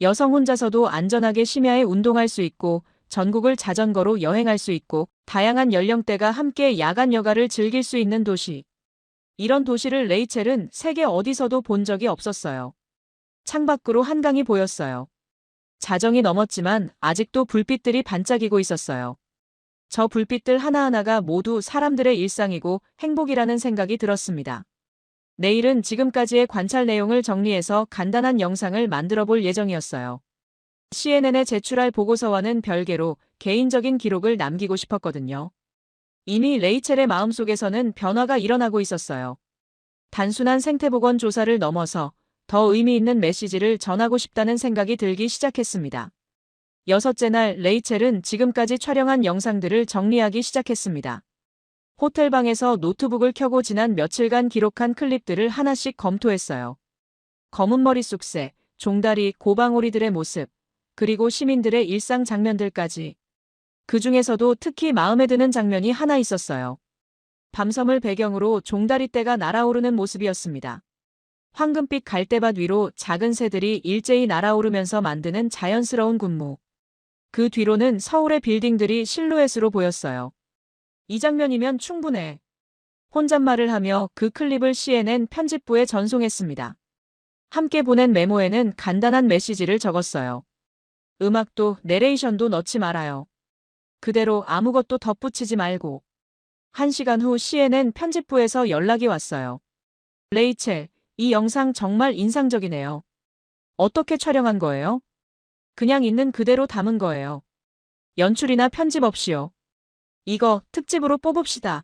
여성 혼자서도 안전하게 심야에 운동할 수 있고 전국을 자전거로 여행할 수 있고 다양한 연령대가 함께 야간 여가를 즐길 수 있는 도시. 이런 도시를 레이첼은 세계 어디서도 본 적이 없었어요. 창밖으로 한강이 보였어요. 자정이 넘었지만 아직도 불빛들이 반짝이고 있었어요. 저 불빛들 하나하나가 모두 사람들의 일상이고 행복이라는 생각이 들었습니다. 내일은 지금까지의 관찰 내용을 정리해서 간단한 영상을 만들어 볼 예정이었어요. CNN에 제출할 보고서와는 별개로 개인적인 기록을 남기고 싶었거든요. 이미 레이첼의 마음속에서는 변화가 일어나고 있었어요. 단순한 생태보건 조사를 넘어서 더 의미 있는 메시지를 전하고 싶다는 생각이 들기 시작했습니다. 6째 날 레이첼은 지금까지 촬영한 영상들을 정리하기 시작했습니다. 호텔방에서 노트북을 켜고 지난 며칠간 기록한 클립들을 하나씩 검토했어요. 검은 머리 쑥새, 종다리, 고방오리들의 모습, 그리고 시민들의 일상 장면들까지. 그 중에서도 특히 마음에 드는 장면이 하나 있었어요. 밤섬을 배경으로 종다리떼가 날아오르는 모습이었습니다. 황금빛 갈대밭 위로 작은 새들이 일제히 날아오르면서 만드는 자연스러운 군무. 그 뒤로는 서울의 빌딩들이 실루엣으로 보였어요. 이 장면이면 충분해. 혼잣말을 하며 그 클립을 CNN 편집부에 전송했습니다. 함께 보낸 메모에는 간단한 메시지를 적었어요. 음악도 내레이션도 넣지 말아요. 그대로 아무것도 덧붙이지 말고. 1시간 후 CNN 편집부에서 연락이 왔어요. 레이첼, 이 영상 정말 인상적이네요. 어떻게 촬영한 거예요? 그냥 있는 그대로 담은 거예요. 연출이나 편집 없이요. 이거 특집으로 뽑읍시다.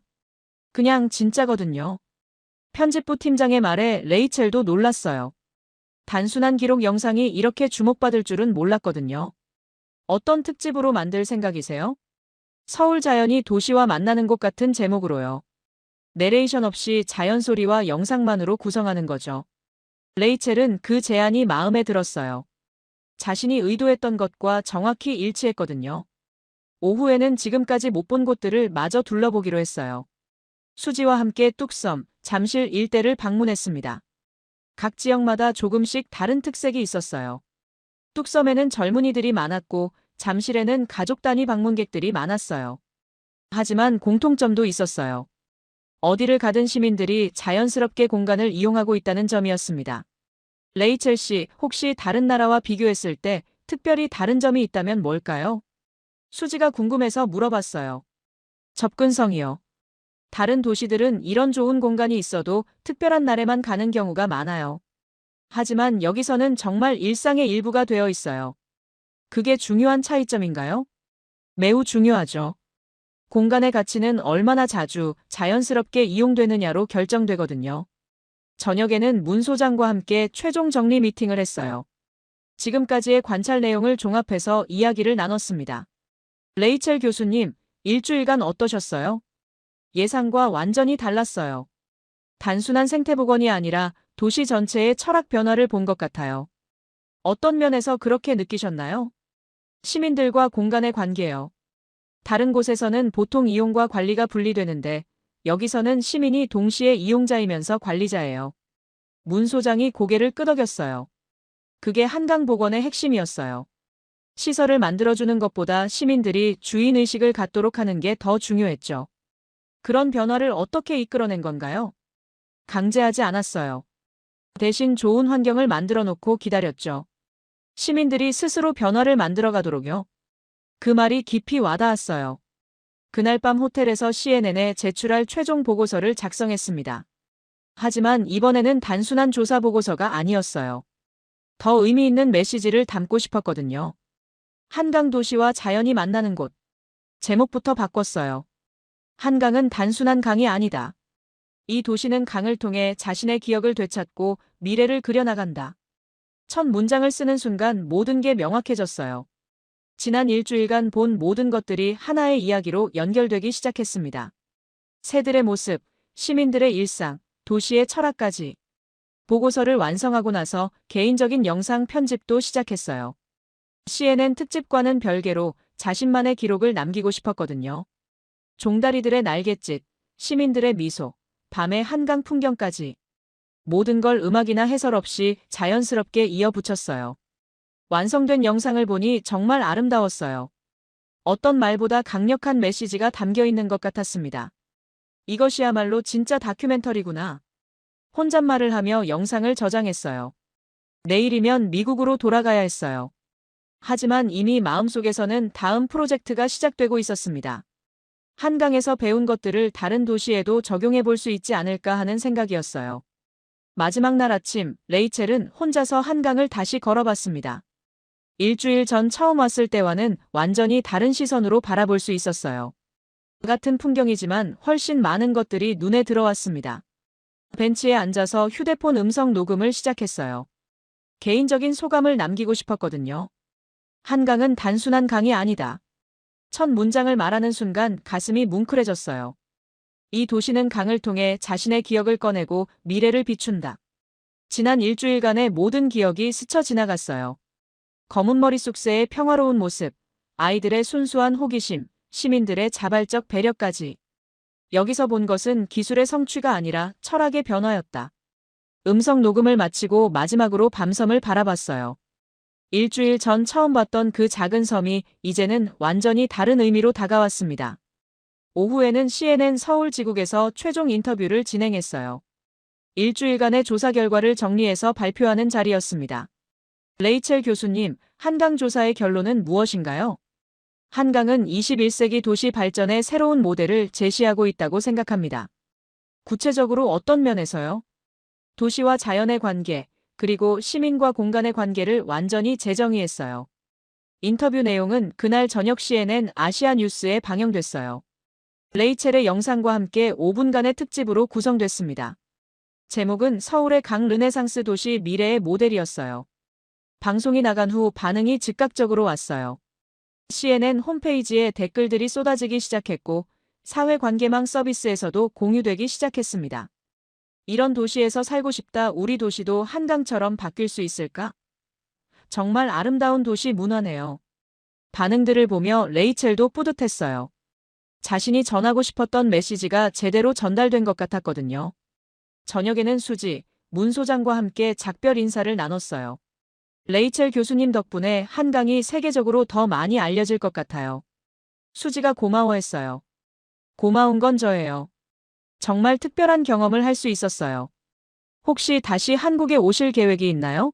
그냥 진짜거든요. 편집부 팀장의 말에 레이첼도 놀랐어요. 단순한 기록 영상이 이렇게 주목받을 줄은 몰랐거든요. 어떤 특집으로 만들 생각이세요? 서울 자연이 도시와 만나는 곳 같은 제목으로요. 내레이션 없이 자연 소리와 영상만으로 구성하는 거죠. 레이첼은 그 제안이 마음에 들었어요. 자신이 의도했던 것과 정확히 일치했거든요. 오후에는 지금까지 못 본 곳들을 마저 둘러보기로 했어요. 수지와 함께 뚝섬, 잠실 일대를 방문했습니다. 각 지역마다 조금씩 다른 특색이 있었어요. 뚝섬에는 젊은이들이 많았고 잠실에는 가족 단위 방문객들이 많았어요. 하지만 공통점도 있었어요. 어디를 가든 시민들이 자연스럽게 공간을 이용하고 있다는 점이었습니다. 레이첼 씨, 혹시 다른 나라와 비교했을 때 특별히 다른 점이 있다면 뭘까요? 수지가 궁금해서 물어봤어요. 접근성이요. 다른 도시들은 이런 좋은 공간이 있어도 특별한 날에만 가는 경우가 많아요. 하지만 여기서는 정말 일상의 일부가 되어 있어요. 그게 중요한 차이점인가요? 매우 중요하죠. 공간의 가치는 얼마나 자주, 자연스럽게 이용되느냐로 결정되거든요. 저녁에는 문 소장과 함께 최종 정리 미팅을 했어요. 지금까지의 관찰 내용을 종합해서 이야기를 나눴습니다. 레이첼 교수님, 일주일간 어떠셨어요? 예상과 완전히 달랐어요. 단순한 생태복원이 아니라 도시 전체의 철학 변화를 본 것 같아요. 어떤 면에서 그렇게 느끼셨나요? 시민들과 공간의 관계요. 다른 곳에서는 보통 이용과 관리가 분리되는데 여기서는 시민이 동시에 이용자이면서 관리자예요. 문 소장이 고개를 끄덕였어요. 그게 한강복원의 핵심이었어요. 시설을 만들어주는 것보다 시민들이 주인의식을 갖도록 하는 게 더 중요했죠. 그런 변화를 어떻게 이끌어낸 건가요? 강제하지 않았어요. 대신 좋은 환경을 만들어 놓고 기다렸죠. 시민들이 스스로 변화를 만들어 가도록요. 그 말이 깊이 와닿았어요. 그날 밤 호텔에서 CNN에 제출할 최종 보고서를 작성했습니다. 하지만 이번에는 단순한 조사 보고서가 아니었어요. 더 의미 있는 메시지를 담고 싶었거든요. 한강 도시와 자연이 만나는 곳. 제목부터 바꿨어요. 한강은 단순한 강이 아니다. 이 도시는 강을 통해 자신의 기억을 되찾고 미래를 그려나간다. 첫 문장을 쓰는 순간 모든 게 명확해졌어요. 지난 일주일간 본 모든 것들이 하나의 이야기로 연결되기 시작했습니다. 새들의 모습, 시민들의 일상, 도시의 철학까지. 보고서를 완성하고 나서 개인적인 영상 편집도 시작했어요. CNN 특집과는 별개로 자신만의 기록을 남기고 싶었거든요. 종다리들의 날갯짓, 시민들의 미소, 밤의 한강 풍경까지. 모든 걸 음악이나 해설 없이 자연스럽게 이어붙였어요. 완성된 영상을 보니 정말 아름다웠어요. 어떤 말보다 강력한 메시지가 담겨 있는 것 같았습니다. 이것이야말로 진짜 다큐멘터리구나. 혼잣말을 하며 영상을 저장했어요. 내일이면 미국으로 돌아가야 했어요. 하지만 이미 마음속에서는 다음 프로젝트가 시작되고 있었습니다. 한강에서 배운 것들을 다른 도시에도 적용해 볼 수 있지 않을까 하는 생각이었어요. 마지막 날 아침, 레이첼은 혼자서 한강을 다시 걸어봤습니다. 일주일 전 처음 왔을 때와는 완전히 다른 시선으로 바라볼 수 있었어요. 같은 풍경이지만 훨씬 많은 것들이 눈에 들어왔습니다. 벤치에 앉아서 휴대폰 음성 녹음을 시작했어요. 개인적인 소감을 남기고 싶었거든요. 한강은 단순한 강이 아니다. 첫 문장을 말하는 순간 가슴이 뭉클해졌어요. 이 도시는 강을 통해 자신의 기억을 꺼내고 미래를 비춘다. 지난 일주일간의 모든 기억이 스쳐 지나갔어요. 검은 머리 쑥새의 평화로운 모습, 아이들의 순수한 호기심, 시민들의 자발적 배려까지. 여기서 본 것은 기술의 성취가 아니라 철학의 변화였다. 음성 녹음을 마치고 마지막으로 밤섬을 바라봤어요. 일주일 전 처음 봤던 그 작은 섬이 이제는 완전히 다른 의미로 다가왔습니다. 오후에는 CNN 서울 지국에서 최종 인터뷰를 진행했어요. 일주일간의 조사 결과를 정리해서 발표하는 자리였습니다. 레이첼 교수님, 한강 조사의 결론은 무엇인가요? 한강은 21세기 도시 발전의 새로운 모델을 제시하고 있다고 생각합니다. 구체적으로 어떤 면에서요? 도시와 자연의 관계, 그리고 시민과 공간의 관계를 완전히 재정의했어요. 인터뷰 내용은 그날 저녁 CNN 아시아 뉴스에 방영됐어요. 레이첼의 영상과 함께 5분간의 특집으로 구성됐습니다. 제목은 서울의 강 르네상스 도시 미래의 모델이었어요. 방송이 나간 후 반응이 즉각적으로 왔어요. CNN 홈페이지에 댓글들이 쏟아지기 시작했고 사회관계망 서비스에서도 공유되기 시작했습니다. 이런 도시에서 살고 싶다. 우리 도시도 한강처럼 바뀔 수 있을까? 정말 아름다운 도시 문화네요. 반응들을 보며 레이첼도 뿌듯했어요. 자신이 전하고 싶었던 메시지가 제대로 전달된 것 같았거든요. 저녁에는 수지, 문 소장과 함께 작별 인사를 나눴어요. 레이첼 교수님 덕분에 한강이 세계적으로 더 많이 알려질 것 같아요. 수지가 고마워했어요. 고마운 건 저예요. 정말 특별한 경험을 할 수 있었어요. 혹시 다시 한국에 오실 계획이 있나요?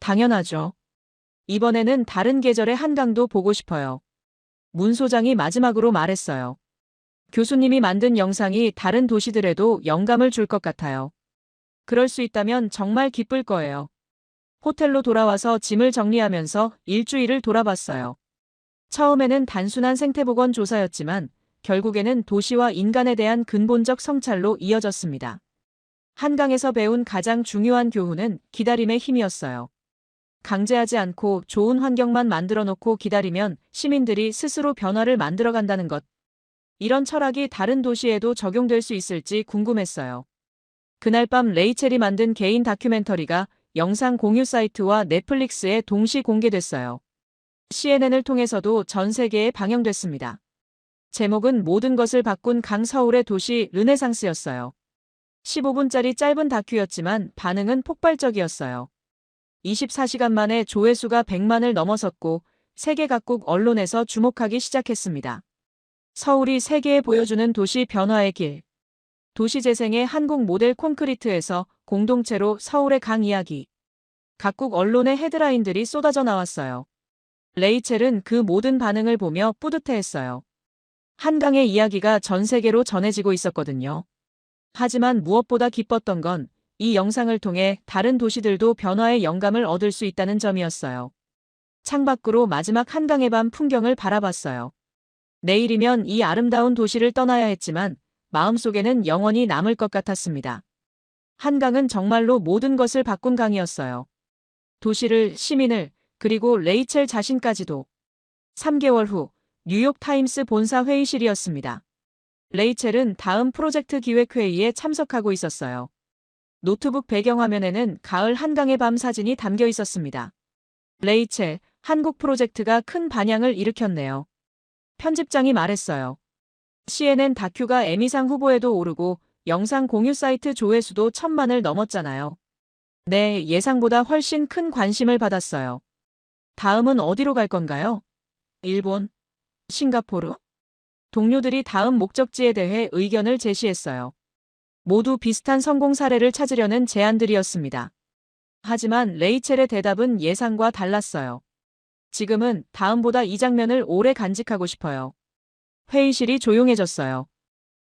당연하죠. 이번에는 다른 계절의 한강도 보고 싶어요. 문 소장이 마지막으로 말했어요. 교수님이 만든 영상이 다른 도시들에도 영감을 줄 것 같아요. 그럴 수 있다면 정말 기쁠 거예요. 호텔로 돌아와서 짐을 정리하면서 일주일을 돌아봤어요. 처음에는 단순한 생태보건 조사였지만 결국에는 도시와 인간에 대한 근본적 성찰로 이어졌습니다. 한강에서 배운 가장 중요한 교훈은 기다림의 힘이었어요. 강제하지 않고 좋은 환경만 만들어 놓고 기다리면 시민들이 스스로 변화를 만들어간다는 것. 이런 철학이 다른 도시에도 적용될 수 있을지 궁금했어요. 그날 밤 레이첼이 만든 개인 다큐멘터리가 영상 공유 사이트와 넷플릭스에 동시 공개됐어요. CNN을 통해서도 전 세계에 방영됐습니다. 제목은 모든 것을 바꾼 강서울의 도시 르네상스였어요. 15분짜리 짧은 다큐였지만 반응은 폭발적이었어요. 24시간 만에 조회수가 100만을 넘어섰고 세계 각국 언론에서 주목하기 시작했습니다. 서울이 세계에 보여주는 도시 변화의 길. 도시재생의 한국 모델 콘크리트에서 공동체로 서울의 강 이야기. 각국 언론의 헤드라인들이 쏟아져 나왔어요. 레이첼은 그 모든 반응을 보며 뿌듯해했어요. 한강의 이야기가 전 세계로 전해지고 있었거든요. 하지만 무엇보다 기뻤던 건 이 영상을 통해 다른 도시들도 변화의 영감을 얻을 수 있다는 점이었어요. 창밖으로 마지막 한강의 밤 풍경을 바라봤어요. 내일이면 이 아름다운 도시를 떠나야 했지만 마음속에는 영원히 남을 것 같았습니다. 한강은 정말로 모든 것을 바꾼 강이었어요. 도시를, 시민을, 그리고 레이첼 자신까지도. 3개월 후 뉴욕타임스 본사 회의실이었습니다. 레이첼은 다음 프로젝트 기획회의에 참석하고 있었어요. 노트북 배경화면에는 가을 한강의 밤 사진이 담겨 있었습니다. 레이첼, 한국 프로젝트가 큰 반향을 일으켰네요. 편집장이 말했어요. CNN 다큐가 에미상 후보에도 오르고 영상 공유 사이트 조회수도 1000만을 넘었잖아요. 네, 예상보다 훨씬 큰 관심을 받았어요. 다음은 어디로 갈 건가요? 일본, 싱가포르? 동료들이 다음 목적지에 대해 의견을 제시했어요. 모두 비슷한 성공 사례를 찾으려는 제안들이었습니다. 하지만 레이첼의 대답은 예상과 달랐어요. 지금은 다음보다 이 장면을 오래 간직하고 싶어요. 회의실이 조용해졌어요.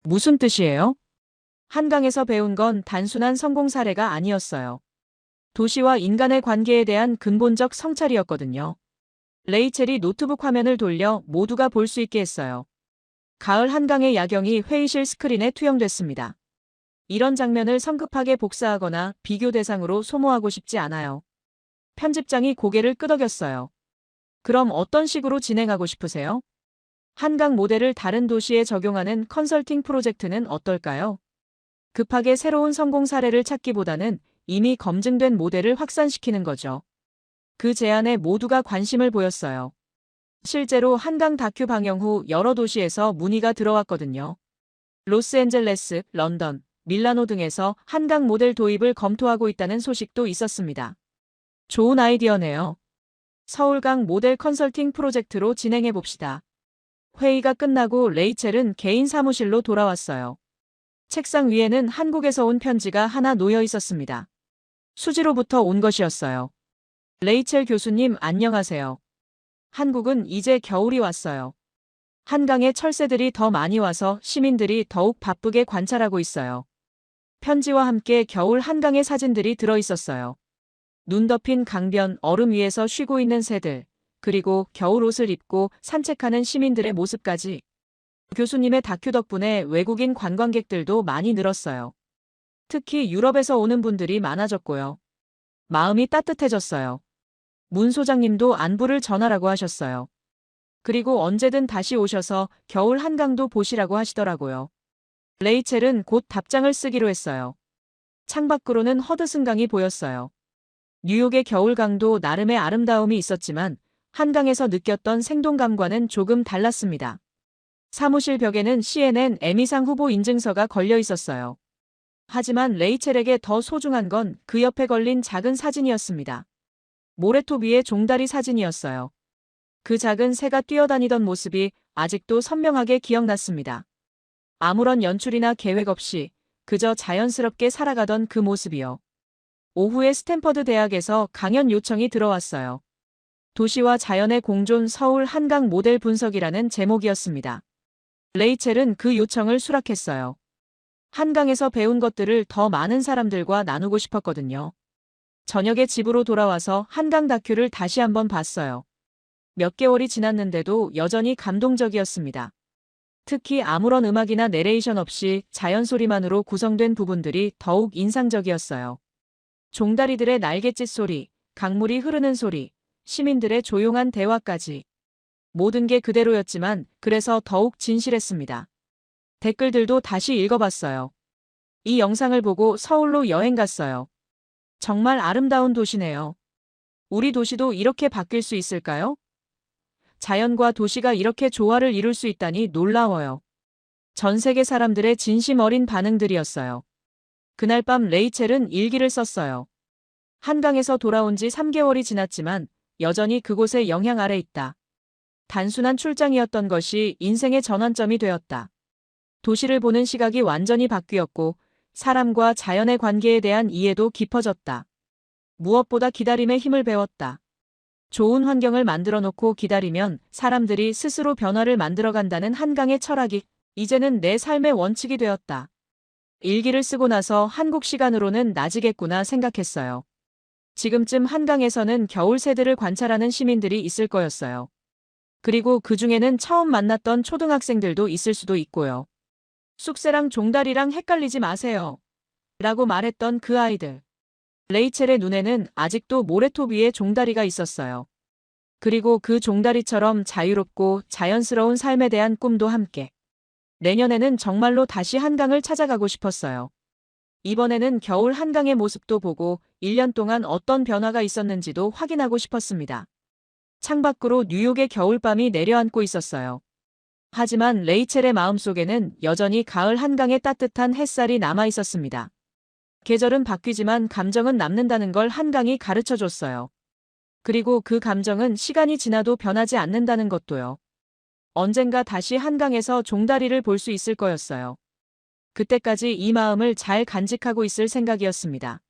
무슨 뜻이에요? 한강에서 배운 건 단순한 성공 사례가 아니었어요. 도시와 인간의 관계에 대한 근본적 성찰이었거든요. 레이첼이 노트북 화면을 돌려 모두가 볼 수 있게 했어요. 가을 한강의 야경이 회의실 스크린에 투영됐습니다. 이런 장면을 성급하게 복사하거나 비교 대상으로 소모하고 싶지 않아요. 편집장이 고개를 끄덕였어요. 그럼 어떤 식으로 진행하고 싶으세요? 한강 모델을 다른 도시에 적용하는 컨설팅 프로젝트는 어떨까요? 급하게 새로운 성공 사례를 찾기보다는 이미 검증된 모델을 확산시키는 거죠. 그 제안에 모두가 관심을 보였어요. 실제로 한강 다큐 방영 후 여러 도시에서 문의가 들어왔거든요. 로스앤젤레스, 런던, 밀라노 등에서 한강 모델 도입을 검토하고 있다는 소식도 있었습니다. 좋은 아이디어네요. 서울강 모델 컨설팅 프로젝트로 진행해 봅시다. 회의가 끝나고 레이첼은 개인 사무실로 돌아왔어요. 책상 위에는 한국에서 온 편지가 하나 놓여 있었습니다. 수지로부터 온 것이었어요. 레이첼 교수님 안녕하세요. 한국은 이제 겨울이 왔어요. 한강에 철새들이 더 많이 와서 시민들이 더욱 바쁘게 관찰하고 있어요. 편지와 함께 겨울 한강의 사진들이 들어 있었어요. 눈 덮인 강변, 얼음 위에서 쉬고 있는 새들, 그리고 겨울 옷을 입고 산책하는 시민들의 모습까지. 교수님의 다큐 덕분에 외국인 관광객들도 많이 늘었어요. 특히 유럽에서 오는 분들이 많아졌고요. 마음이 따뜻해졌어요. 문 소장님도 안부를 전하라고 하셨어요. 그리고 언제든 다시 오셔서 겨울 한강도 보시라고 하시더라고요. 레이첼은 곧 답장을 쓰기로 했어요. 창밖으로는 허드슨강이 보였어요. 뉴욕의 겨울강도 나름의 아름다움이 있었지만 한강에서 느꼈던 생동감과는 조금 달랐습니다. 사무실 벽에는 CNN 에미상 후보 인증서가 걸려 있었어요. 하지만 레이첼에게 더 소중한 건 그 옆에 걸린 작은 사진이었습니다. 모래톱 위의 종다리 사진이었어요. 그 작은 새가 뛰어다니던 모습이 아직도 선명하게 기억났습니다. 아무런 연출이나 계획 없이 그저 자연스럽게 살아가던 그 모습이요. 오후에 스탠퍼드 대학에서 강연 요청이 들어왔어요. 도시와 자연의 공존 서울 한강 모델 분석이라는 제목이었습니다. 레이첼은 그 요청을 수락했어요. 한강에서 배운 것들을 더 많은 사람들과 나누고 싶었거든요. 저녁에 집으로 돌아와서 한강 다큐를 다시 한번 봤어요. 몇 개월이 지났는데도 여전히 감동적이었습니다. 특히 아무런 음악이나 내레이션 없이 자연 소리만으로 구성된 부분들이 더욱 인상적이었어요. 종다리들의 날갯짓 소리, 강물이 흐르는 소리, 시민들의 조용한 대화까지. 모든 게 그대로였지만 그래서 더욱 진실했습니다. 댓글들도 다시 읽어봤어요. 이 영상을 보고 서울로 여행 갔어요. 정말 아름다운 도시네요. 우리 도시도 이렇게 바뀔 수 있을까요? 자연과 도시가 이렇게 조화를 이룰 수 있다니 놀라워요. 전 세계 사람들의 진심 어린 반응들이었어요. 그날 밤 레이첼은 일기를 썼어요. 한강에서 돌아온 지 3개월이 지났지만 여전히 그곳의 영향 아래 있다. 단순한 출장이었던 것이 인생의 전환점이 되었다. 도시를 보는 시각이 완전히 바뀌었고 사람과 자연의 관계에 대한 이해도 깊어졌다. 무엇보다 기다림의 힘을 배웠다. 좋은 환경을 만들어 놓고 기다리면 사람들이 스스로 변화를 만들어간다는 한강의 철학이 이제는 내 삶의 원칙이 되었다. 일기를 쓰고 나서 한국 시간으로는 낮이겠구나 생각했어요. 지금쯤 한강에서는 겨울 새들을 관찰하는 시민들이 있을 거였어요. 그리고 그 중에는 처음 만났던 초등학생들도 있을 수도 있고요. 쑥새랑 종다리랑 헷갈리지 마세요. 라고 말했던 그 아이들. 레이첼의 눈에는 아직도 모래톱 위에 종다리가 있었어요. 그리고 그 종다리처럼 자유롭고 자연스러운 삶에 대한 꿈도 함께. 내년에는 정말로 다시 한강을 찾아가고 싶었어요. 이번에는 겨울 한강의 모습도 보고 1년 동안 어떤 변화가 있었는지도 확인하고 싶었습니다. 창밖으로 뉴욕의 겨울밤이 내려앉고 있었어요. 하지만 레이첼의 마음속에는 여전히 가을 한강의 따뜻한 햇살이 남아 있었습니다. 계절은 바뀌지만 감정은 남는다는 걸 한강이 가르쳐줬어요. 그리고 그 감정은 시간이 지나도 변하지 않는다는 것도요. 언젠가 다시 한강에서 종다리를 볼 수 있을 거였어요. 그때까지 이 마음을 잘 간직하고 있을 생각이었습니다.